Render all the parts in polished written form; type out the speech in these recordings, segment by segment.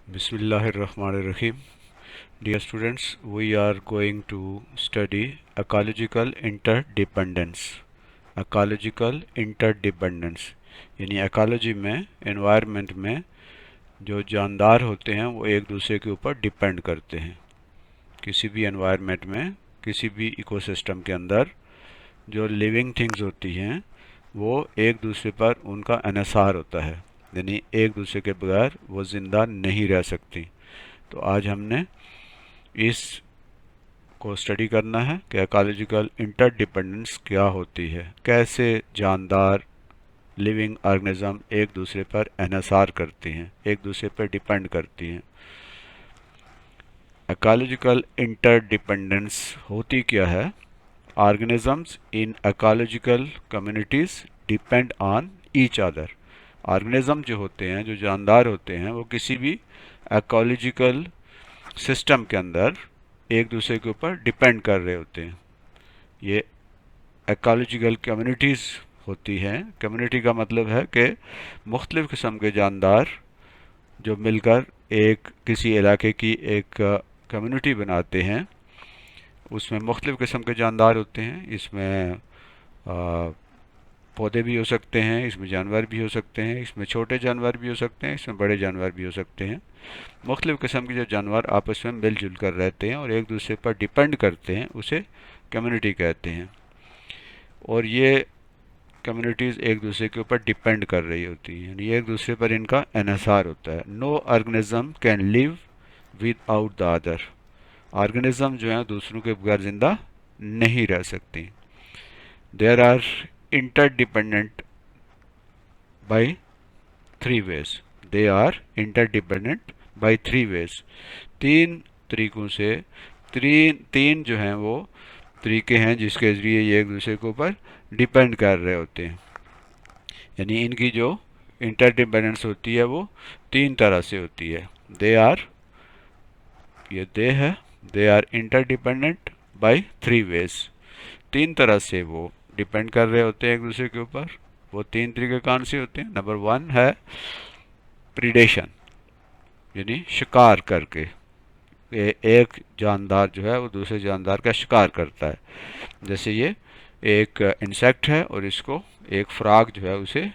Bismillahirrahmanirrahim. Dear students, we are going to study ecological interdependence. Ecological interdependence यानी ecology में environment में जो जानदार होते हैं वो एक दूसरे के ऊपर डिपेंड करते हैं। किसी भी environment में किसी भी इकोसिस्टम के अंदर जो लिविंग थिंग्स होती हैं वो एक दूसरे पर उनका इन्हिसार होता है, यानी एक दूसरे के बगैर वो ज़िंदा नहीं रह सकती। तो आज हमने इस को स्टडी करना है कि इकोलॉजिकल इंटरडिपेंडेंस क्या होती है, कैसे जानदार लिविंग ऑर्गेनिज्म एक दूसरे पर इन्हिसार करती हैं, एक दूसरे पर डिपेंड करती हैं। इकोलॉजिकल इंटरडिपेंडेंस होती क्या है? Organisms in ecological communities depend on each other. Organism जो होते हैं, जो जानदार होते हैं, वो किसी भी इकोलॉजिकल सिस्टम के अंदर एक दूसरे के ऊपर डिपेंड कर रहे होते हैं। ये इकोलॉजिकल कम्युनिटीज़ होती हैं। कम्युनिटी का मतलब है कि मुख्तलिफ़ किस्म के जानदार जो मिलकर एक किसी इलाके की एक कम्युनिटी बनाते हैं। उसमें मुख्तलिफ़ किस्म के जानदार होते हैं। इसमें पौधे भी हो सकते हैं, इसमें जानवर भी हो सकते हैं, इसमें छोटे जानवर भी हो सकते हैं, इसमें बड़े जानवर भी हो सकते हैं। मुख्तलिफ़ किस्म के जो जानवर आपस में मिलजुल कर रहते हैं और एक दूसरे पर डिपेंड करते हैं, उसे कम्युनिटी कहते हैं। और ये कम्युनिटीज़ एक दूसरे के ऊपर डिपेंड कर रही होती हैं, यानी एक दूसरे पर इनका इन्हिसार होता है। No organism can live without the other. Organism जो है दूसरों के बगैर ज़िंदा नहीं रह सकती। There are interdependent by three ways. They are interdependent by three ways. तीन तरीकों से तीन जो हैं वो तरीके हैं जिसके ज़रिए ये एक दूसरे के ऊपर डिपेंड कर रहे होते हैं। यानी इनकी जो इंटरडिपेंडेंस होती है वो तीन तरह से होती है। दे आर, ये दे है, they are interdependent by three ways. तीन तरह से वो डिपेंड कर रहे होते हैं एक दूसरे के ऊपर। वो तीन तरीके कौन से होते हैं? नंबर वन है प्रीडेशन, यानी शिकार करके। एक जानदार जो है वो दूसरे जानदार का शिकार करता है। जैसे ये एक इंसेक्ट है और इसको एक फ्रॉग जो है उसे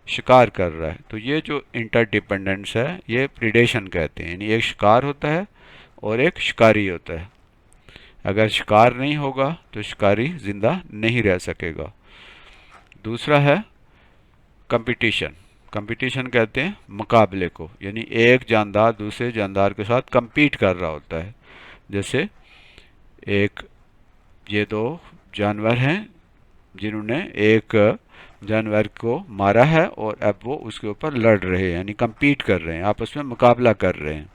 शिकार कर रहा है। तो ये जो इंटरडिपेंडेंस है ये प्रीडेशन कहते हैं, यानी एक शिकार होता है और एक शिकारी होता है। अगर शिकार नहीं होगा तो शिकारी जिंदा नहीं रह सकेगा। दूसरा है कंपटीशन। कंपटीशन कहते हैं मुकाबले को, यानी एक जानदार दूसरे जानदार के साथ compete कर रहा होता है। जैसे एक ये दो जानवर हैं जिन्होंने एक जानवर को मारा है और अब वो उसके ऊपर लड़ रहे हैं, यानी compete कर रहे हैं, आपस में मुकाबला कर रहे हैं।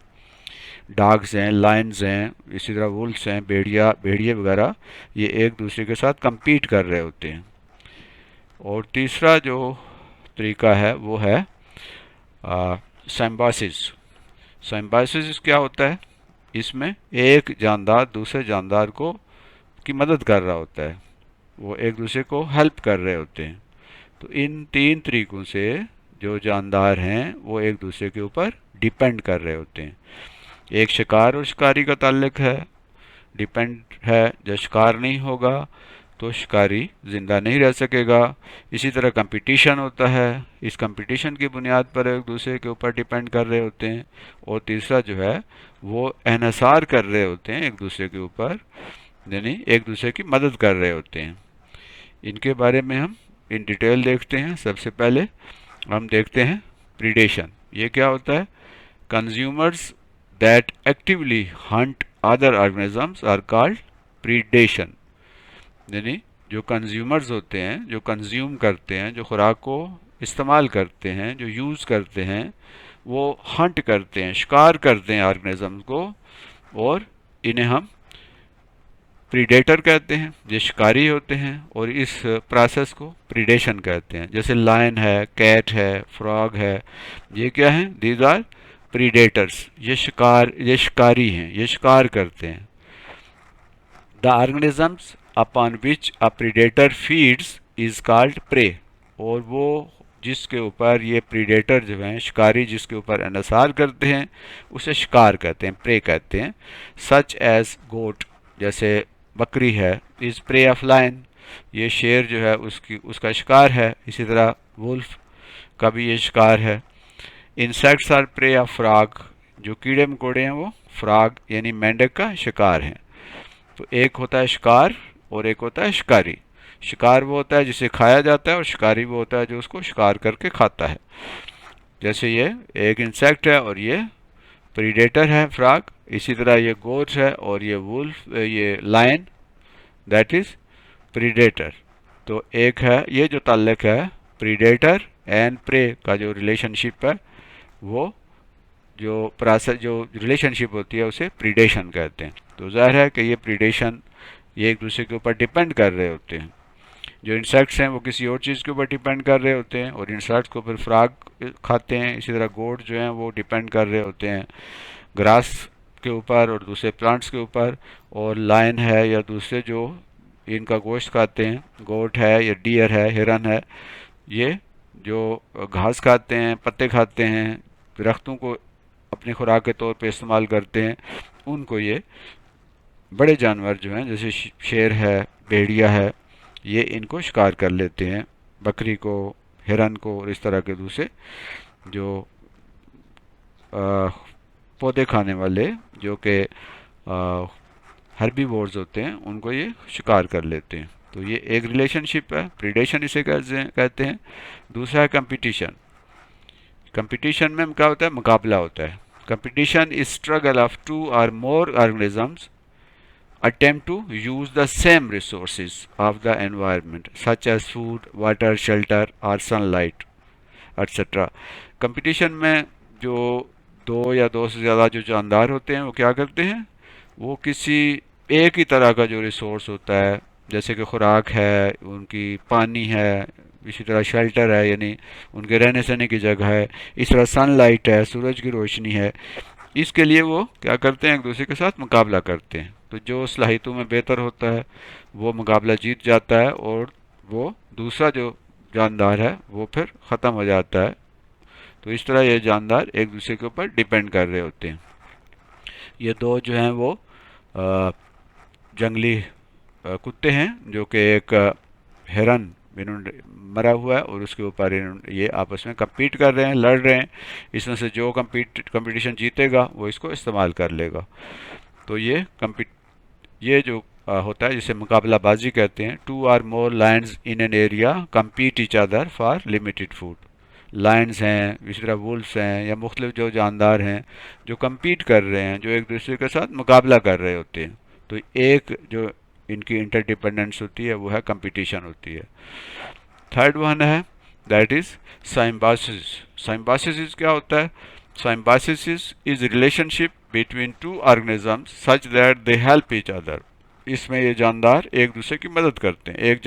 डॉग्स हैं, लायंस हैं, इसी तरह वुल्फ्स हैं, भेड़िए वगैरह, ये एक दूसरे के साथ compete कर रहे होते हैं। और तीसरा जो तरीका है वो है सिम्बायोसिस। सिम्बायोसिस क्या होता है? इसमें एक जानदार दूसरे जानदार को की मदद कर रहा होता है, वो एक दूसरे को हेल्प कर रहे होते हैं। तो इन तीन तरीकों से जो जानदार हैं वो एक दूसरे के ऊपर डिपेंड कर रहे होते हैं। एक शिकार और शिकारी का ताल्लुक है, डिपेंड है। जब शिकार नहीं होगा तो शिकारी ज़िंदा नहीं रह सकेगा। इसी तरह कंपटीशन होता है, इस कंपटीशन की बुनियाद पर एक दूसरे के ऊपर डिपेंड कर रहे होते हैं। और तीसरा जो है वो इन्हिसार कर रहे होते हैं एक दूसरे के ऊपर, यानी एक दूसरे की मदद कर रहे होते हैं। इनके बारे में हम इन डिटेल देखते हैं। सबसे पहले हम देखते हैं प्रीडेशन। ये क्या होता है? Consumers that actively hunt other organisms are called predation. यानी जो कंज्यूमर्स होते हैं, जो कंज्यूम करते हैं, जो खुराक को इस्तेमाल करते हैं, जो यूज़ करते हैं, वो हंट करते हैं, शिकार करते हैं ऑर्गेनिज्म को, और इन्हें हम प्रीडेटर कहते हैं। ये शिकारी होते हैं और इस प्रोसेस को प्रीडेशन कहते हैं। जैसे लायन है, कैट है, फ्रॉग है, ये क्या हैं? These are predators. ये शिकारी हैं, ये शिकार करते हैं। The organisms upon which a predator feeds is called prey. और वो जिसके ऊपर ये प्रीडेटर जो हैं, शिकारी जिसके ऊपर इन्हिसार करते हैं, उसे शिकार कहते हैं, प्रे कहते हैं। सच एज गोट, जैसे बकरी है, इज़ प्रे ऑफ लायन, ये शेर जो है उसका शिकार है। इसी तरह वुल्फ का भी ये शिकार है। Insects are prey of frog, जो कीड़े मकोड़े हैं वो फ्रॉग यानी मेंढक का शिकार हैं। तो एक होता है शिकार और एक होता है शिकारी। शिकार वो होता है जिसे खाया जाता है और शिकारी वो होता है जो उसको शिकार करके खाता है। जैसे ये एक इंसेक्ट है और ये प्रीडेटर है फ्रॉग। इसी तरह ये गोट है और ये वुल्फ, ये लायन, दैट इज प्रीडेटर। तो एक है ये जो ताल्लुक है प्रीडेटर एंड प्रे का, जो रिलेशनशिप है वो जो प्रोसेस, जो रिलेशनशिप होती है उसे प्रीडेशन कहते हैं। तो ज़ाहिर है कि ये प्रीडेशन ये एक दूसरे के ऊपर डिपेंड कर रहे होते हैं। जो इंसेक्ट्स हैं वो किसी और चीज़ के ऊपर डिपेंड कर रहे होते हैं और इंसेक्ट्स को फिर फ्रॉग खाते हैं। इसी तरह गोट जो हैं वो डिपेंड कर रहे होते हैं ग्रास के ऊपर और दूसरे प्लांट्स के ऊपर। और लायन है या दूसरे जो इनका गोश्त खाते हैं, गोट है या डियर है, हिरन है, ये जो घास खाते हैं, पत्ते खाते हैं, दरख्तों को अपनी खुराक के तौर पे इस्तेमाल करते हैं, उनको ये बड़े जानवर जो हैं जैसे शेर है, भेड़िया है, ये इनको शिकार कर लेते हैं, बकरी को, हिरन को और इस तरह के दूसरे जो पौधे खाने वाले जो कि हर्बीवोर्स होते हैं, उनको ये शिकार कर लेते हैं। तो ये एक रिलेशनशिप है, प्रीडेशन इसे कहते हैं। दूसरा है कंपटीशन। कंपटीशन में क्या होता है? मुकाबला होता है। Competition is struggle of two or more organisms attempt to use the same resources of the environment such as food, water, shelter or sunlight etc. Competition में जो दो या दो से ज़्यादा जो जानदार होते हैं वो क्या करते हैं, वो किसी एक ही तरह का जो रिसोर्स होता है, जैसे कि खुराक है, उनकी पानी है, इसी तरह शेल्टर है यानी उनके रहने सहने की जगह है, इस तरह सनलाइट है, सूरज की रोशनी है, इसके लिए वो क्या करते हैं, एक दूसरे के साथ मुकाबला करते हैं। तो जो सलाहियतों में बेहतर होता है वो मुकाबला जीत जाता है और वो दूसरा जो जानदार है वो फिर ख़त्म हो जाता है। तो इस तरह ये जानदार एक दूसरे के ऊपर डिपेंड कर रहे होते हैं। ये दो जो हैं वो जंगली कुत्ते हैं जो कि एक हिरन इन्होंने मरा हुआ है और उसके ऊपर ये आपस में कम्पीट कर रहे हैं, लड़ रहे हैं। इसमें से जो कंपटीशन जीतेगा वो इसको इस्तेमाल कर लेगा। तो ये जो होता है जिसे मुकाबलाबाजी कहते हैं। Two or more lions in an area compete each other for limited food. Lions हैं, इसी तरह वुल्फ्स हैं या मुख्तलिफ जो जानदार हैं जो कम्पीट कर रहे हैं, जो एक दूसरे के साथ मुकाबला कर रहे होते हैं। तो एक जो इनकी इंटरडिपेंडेंस होती है वो है कंपटीशन होती है। थर्ड वन है दैट इज़ साइम्बासिस। साइम्बासिस क्या होता है? Symbiosis is relationship between two organisms such that they help each other. इसमें ये जानदार एक दूसरे की मदद करते हैं। एक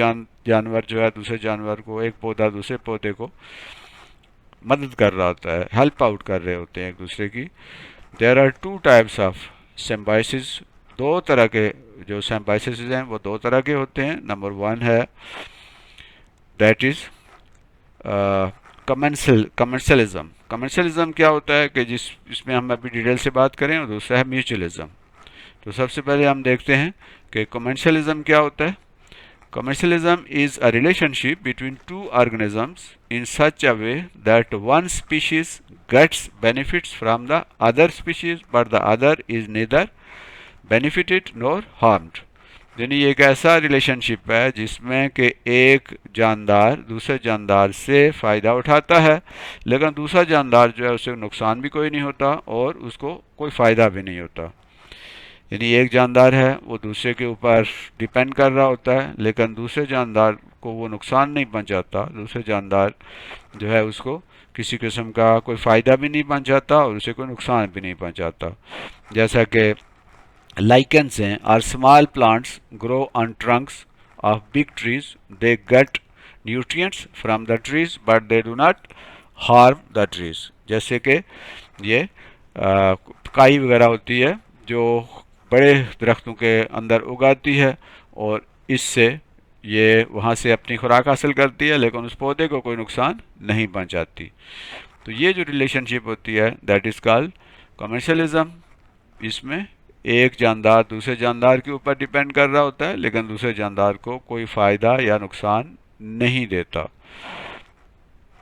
जानवर जो है दूसरे जानवर को, एक पौधा दूसरे पौधे को मदद कर रहा होता है, हेल्प आउट कर रहे होते हैं एक दूसरे की। There are two types of symbiosis. दो तरह के जो सिम्बाइसिस हैं वो दो तरह के होते हैं। नंबर वन है दैट इज़ कमर्शलिज्म। कमर्शलिज्म क्या होता है कि इसमें हम अभी डिटेल से बात करें, और दूसरा है म्यूचुअलिज्म। तो सबसे पहले हम देखते हैं कि कमर्शलिज्म क्या होता है। Commercialism is a relationship between two organisms in such a way that one species gets benefits from the other species but the other is neither benefited nor harmed। यानी ये एक ऐसा रिलेशनशिप है जिसमें कि एक जानदार दूसरे जानदार से फ़ायदा उठाता है, लेकिन दूसरा जानदार जो है उसे नुकसान भी कोई नहीं होता और उसको कोई फ़ायदा भी नहीं होता। यानी एक जानदार है वो दूसरे के ऊपर डिपेंड कर रहा होता है, लेकिन दूसरे जानदार को वो नुकसान नहीं पहुंचाता। दूसरे जानदार जो है उसको किसी किस्म का कोई फ़ायदा भी नहीं पहुंचाता और उसे कोई नुकसान भी नहीं पहुंचाता। जैसा कि लाइकेंस हैं, are small plants grow on trunks of big trees, they get nutrients from the trees but they do not harm the trees. जैसे कि ये काई वगैरह होती है जो बड़े दरख्तों के अंदर उगाती है और इससे ये वहाँ से अपनी खुराक हासिल करती है लेकिन उस पौधे को कोई नुकसान नहीं पहुँचाती। तो ये जो रिलेशनशिप होती है दैट इज़ कॉल्ड कमर्शलिज्म। इसमें एक जानदार दूसरे जानदार के ऊपर डिपेंड कर रहा होता है लेकिन दूसरे जानदार को कोई फ़ायदा या नुकसान नहीं देता।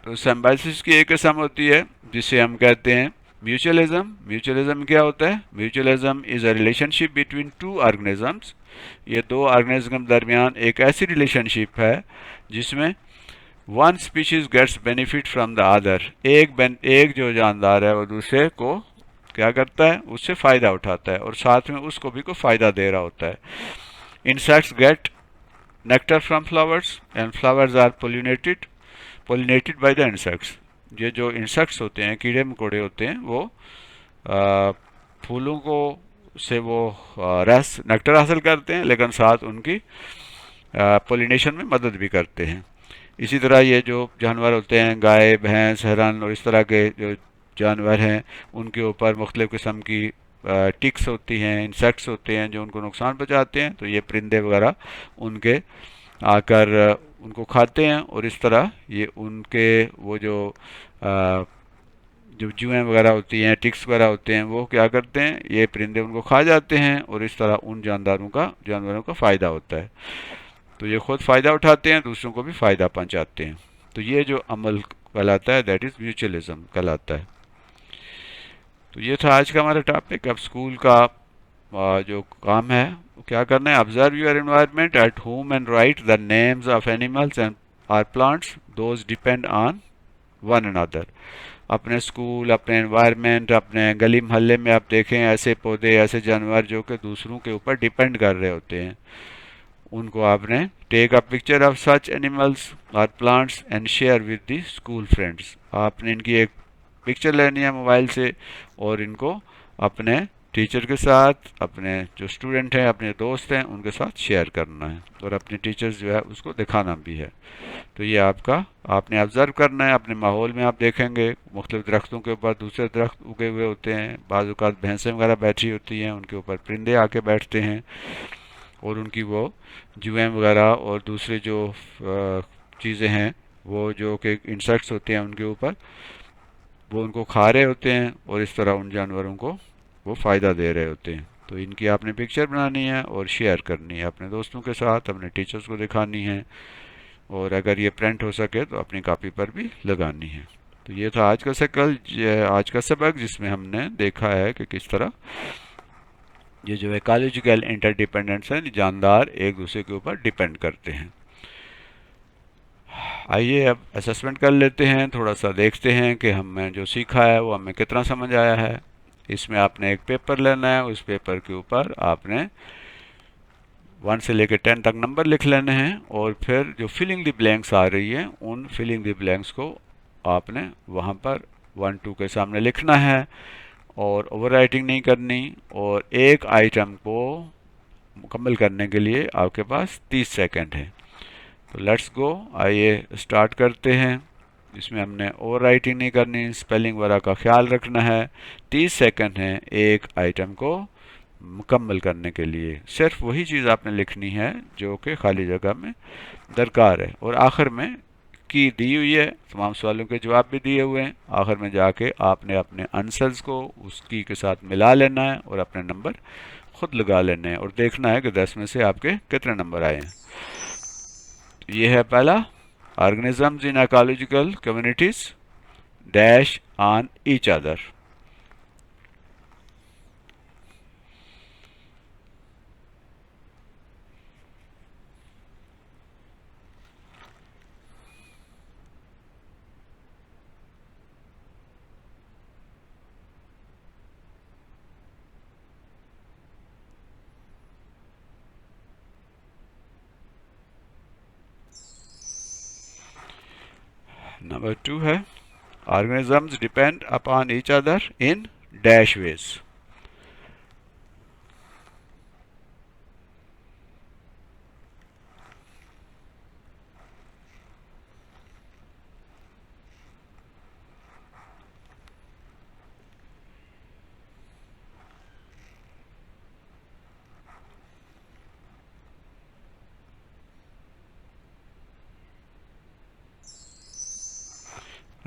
तो सिम्बायोसिस की एक किस्म होती है जिसे हम कहते हैं म्यूचुअलिज्म। म्यूचुअलिज्म क्या होता है? Mutualism is a relationship between two organisms. ये दो ऑर्गेनिज्म के दरमियान एक ऐसी रिलेशनशिप है जिसमें one species gets benefit from the other. एक जो जानदार है वो दूसरे को क्या करता है? उससे फ़ायदा उठाता है और साथ में उसको भी कोई फ़ायदा दे रहा होता है। Insects get nectar from flowers and flowers are pollinated by the insects. ये जो इंसेक्ट्स होते हैं, कीड़े मकोड़े होते हैं, वो आ, फूलों को से वो रस नेक्टर हासिल करते हैं लेकिन साथ उनकी पोलिनेशन में मदद भी करते हैं। इसी तरह ये जो जानवर होते हैं, गाय भैंस हिरन और इस तरह के जो जानवर हैं, उनके ऊपर मुख्तलिफ़ किस्म की टिक्स होती हैं, इंसेक्ट्स होते हैं जो उनको नुकसान पहुँचाते हैं। तो ये परिंदे वगैरह उनके आकर उनको खाते हैं और इस तरह ये उनके वो जो जुएँ वगैरह होती हैं, टिक्स वगैरह होते हैं, वो क्या करते हैं? ये परिंदे उनको खा जाते हैं और इस तरह उन जानवरों का फ़ायदा होता है। तो ये खुद फ़ायदा उठाते हैं, दूसरों को भी फ़ायदा पहुंचाते हैं। तो ये जो अमल कहलाता है दैट इज़ म्यूचुअलिज्म कहलाता है। तो ये था आज का हमारा टॉपिक। अब स्कूल का जो काम है वो क्या करना है? Observe your environment at home and write the names of animals and or plants those depend on one another. अपने स्कूल, अपने एनवायरनमेंट, अपने गली मोहल्ले में आप देखें ऐसे पौधे, ऐसे जानवर जो कि दूसरों के ऊपर डिपेंड कर रहे होते हैं, उनको आपने take a picture of such animals और plants and share with the school friends. आपने इनकी एक पिक्चर लेनी है मोबाइल से और इनको अपने टीचर के साथ, अपने जो स्टूडेंट हैं, अपने दोस्त हैं, उनके साथ शेयर करना है और अपने टीचर्स जो है उसको दिखाना भी है। तो ये आपका आपने ऑब्ज़र्व करना है। अपने माहौल में आप देखेंगे मुख्तलिफ दरख्तों के ऊपर दूसरे दरख्त उगे हुए होते हैं, बाज़ औक़ात भैंसें वगैरह बैठी होती हैं, उनके ऊपर परिंदे आके बैठते हैं और उनकी वो जुएँ वगैरह और दूसरे जो चीज़ें हैं वो जो कि इंसेक्ट्स होते हैं उनके ऊपर वो उनको खा रहे होते हैं और इस तरह उन जानवरों को वो फ़ायदा दे रहे होते हैं। तो इनकी आपने पिक्चर बनानी है और शेयर करनी है अपने दोस्तों के साथ, अपने टीचर्स को दिखानी है और अगर ये प्रिंट हो सके तो अपनी कॉपी पर भी लगानी है। तो ये था आज का सबक जिसमें हमने देखा है कि किस तरह ये जो इकोलॉजिकल इंटरडिपेंडेंस है, जानदार एक दूसरे के ऊपर डिपेंड करते हैं। आइए अब असेसमेंट कर लेते हैं, थोड़ा सा देखते हैं कि हमने जो सीखा है वो हमें कितना समझ आया है। इसमें आपने एक पेपर लेना है, उस पेपर के ऊपर आपने 1 से लेकर 10 तक नंबर लिख लेने हैं और फिर जो फिलिंग द ब्लैंक्स आ रही है उन फिलिंग द ब्लैंक्स को आपने वहाँ पर 1 2 के सामने लिखना है और ओवर राइटिंग नहीं करनी। और एक आइटम को मुकम्मल करने के लिए आपके पास 30 सेकंड है। तो लेट्स गो, आइए स्टार्ट करते हैं। इसमें हमने ओवर राइटिंग नहीं करनी, स्पेलिंग वगैरह का ख्याल रखना है। 30 सेकंड है एक आइटम को मुकम्मल करने के लिए। सिर्फ वही चीज़ आपने लिखनी है जो कि खाली जगह में दरकार है और आखिर में की दी हुई है, तमाम सवालों के जवाब भी दिए हुए हैं। आखिर में जाके आपने अपने आंसर्स को उस की के साथ मिला लेना है और अपने नंबर खुद लगा लेने हैं और देखना है कि 10 में से आपके कितने नंबर आए हैं। ये है पहला, organisms in ecological communities dash on each other. Number 2 है, organisms depend upon each other in dash ways.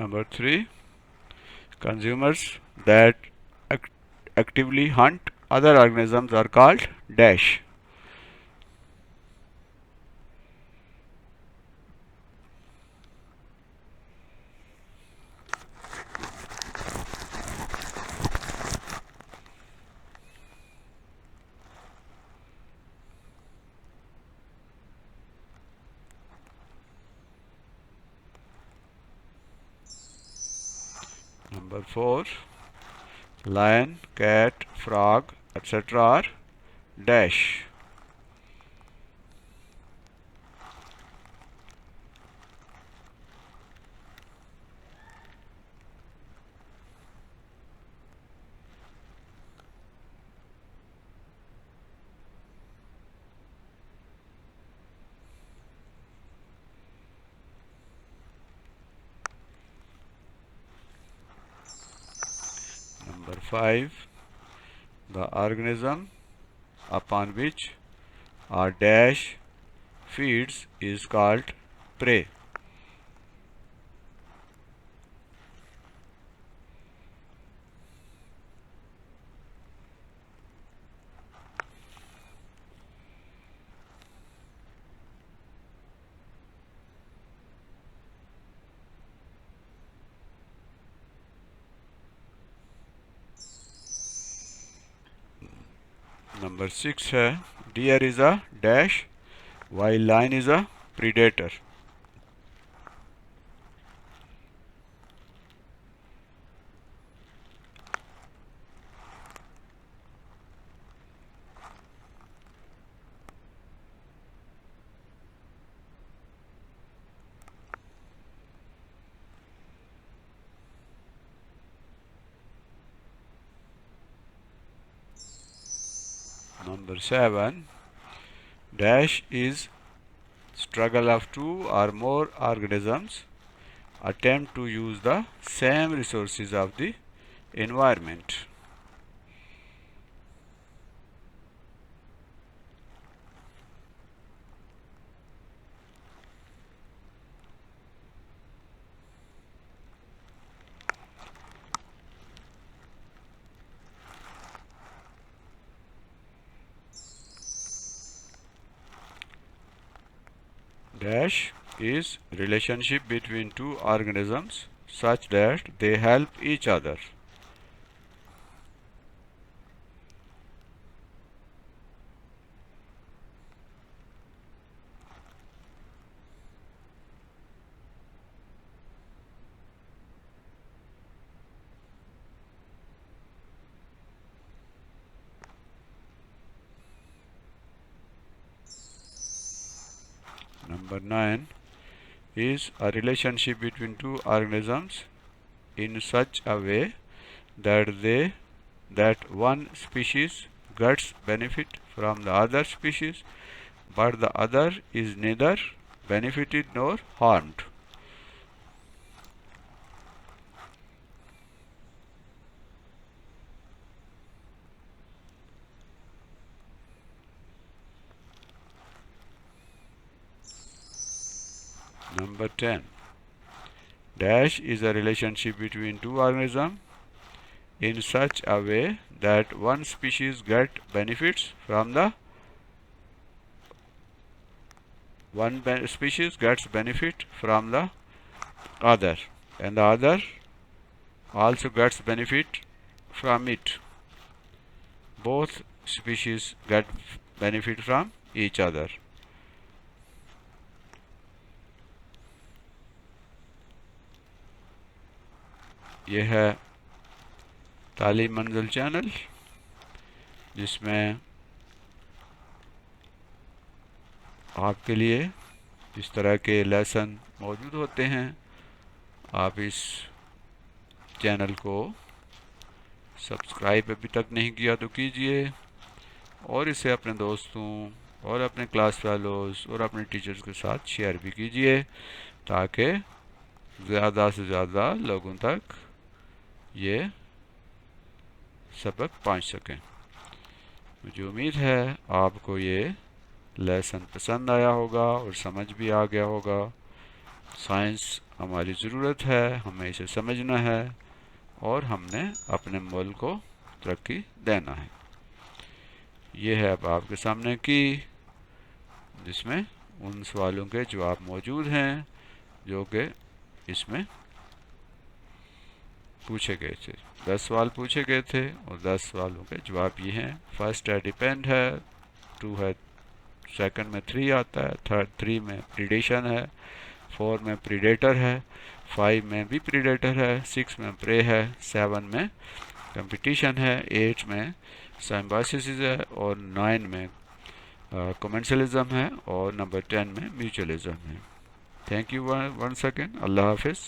Number 3, consumers that actively hunt other organisms are called dash. Number 4, lion, cat, frog, etc. are dash. Number 5, the organism upon which a dash feeds is called prey. Number 6 है deer is a dash while lion is a predator. Number 7, dash is struggle of two or more organisms attempt to use the same resources of the environment. Dash is relationship between two organisms such that they help each other. Number 9 is a relationship between two organisms in such a way that one species gets benefit from the other species, but the other is neither benefited nor harmed. Number 10. Dash is a relationship between two organisms in such a way that one species gets benefits from the species gets benefit from the other, and the other also gets benefit from it. Both species get benefit from each other. यह है तालीम मंजिल channel, जिसमें आपके लिए इस तरह के लेसन मौजूद होते हैं। आप इस चैनल को सब्सक्राइब अभी तक नहीं किया तो कीजिए, और इसे अपने दोस्तों और अपने क्लास फेलोज़ और अपने टीचर्स के साथ शेयर भी कीजिए, ताकि ज़्यादा से ज़्यादा लोगों तक ये सबक पहुंच सकें। मुझे उम्मीद है आपको ये लेसन पसंद आया होगा और समझ भी आ गया होगा। साइंस हमारी ज़रूरत है, हमें इसे समझना है और हमने अपने मुल्क को तरक्की देना है। ये है अब आपके सामने की, जिसमें उन सवालों के जवाब मौजूद हैं जो कि इसमें पूछे गए थे। 10 सवाल पूछे गए थे और 10 सवालों के जवाब ये हैं। फर्स्ट है डिपेंड है, 2 है, सेकंड में 3 आता है, थर्ड 3 में प्रीडेशन है, 4 में प्रीडेटर है, 5 में भी प्रीडेटर है, 6 में प्रे है, 7 में कंपटीशन है, 8 में सिम्बायोसिस है और 9 में कमेंसलिज्म है और नंबर 10 में म्यूचुअलिज्म है। Thank you once again. अल्लाह हाफिज़।